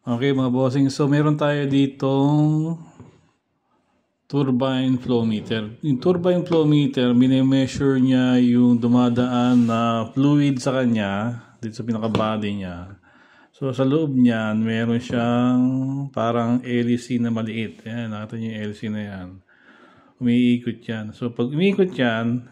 Okay mga bossing, so meron tayo ditong turbine flow meter. Yung turbine flow meter, minimeasure niya yung dumadaan na fluid sa kanya, dito sa pinaka-body niya. So sa loob niyan, meron siyang parang LEC na maliit. Ayan, nakita niyo yung LEC na yan. Umiikot yan. So pag umiikot yan,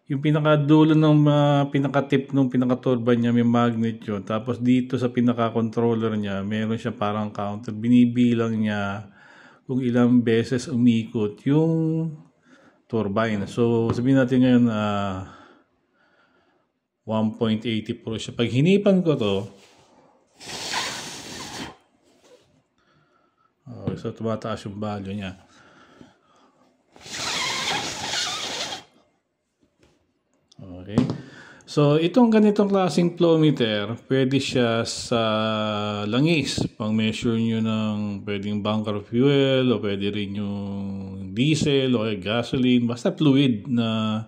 yung pinakadulo ng pinaka-tip ng pinaka-turbine niya may magnet yun. Tapos dito sa pinaka-controller niya, meron siya parang counter. Binibilang niya kung ilang beses umikot yung turbine. So sabihin natin ngayon 1.84 siya. Pag hinipan ko to, so tumataas yung value niya. Okay. So, itong ganitong klaseng flow meter, pwede siya sa langis. Pang-measure nyo ng pwedeng bunker fuel o pwede rin yung diesel o gasoline. Basta fluid na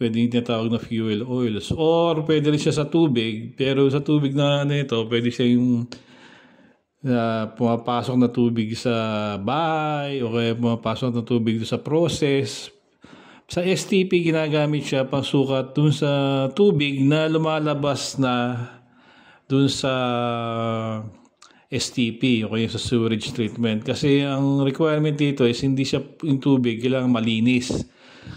pwedeng tinatawag na fuel oils. Or pwede rin siya sa tubig. Pero sa tubig na ito, pwede siya yung pumapasok na tubig sa bahay o kaya pumapasok na tubig sa process. Sa STP, ginagamit siya pang sukat dun sa tubig na lumalabas na dun sa STP o kaya sa sewage treatment. Kasi ang requirement dito is hindi siya yung tubig, kailangan malinis.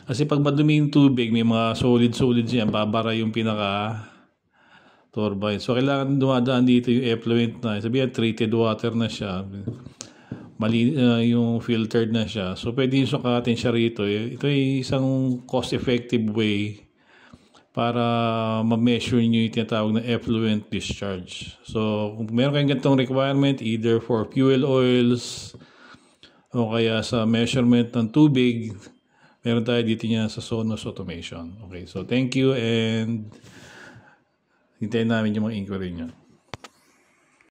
Kasi pag madumi yung tubig, may mga solid-solid siya, babara yung pinaka-turbine. So, kailangan dumadaan dito yung effluent na, sabihin, treated water na siya. Yung filtered na siya. So, pwede yung sukatin siya rito. Ito ay isang cost-effective way para ma-measure nyo yung tinatawag na effluent discharge. So, kung meron kayong ganitong requirement, either for fuel oils o kaya sa measurement ng tubig, meron tayo dito niya sa Sonos Automation. Okay, so thank you and hintayin namin yung mga inquiry nyo.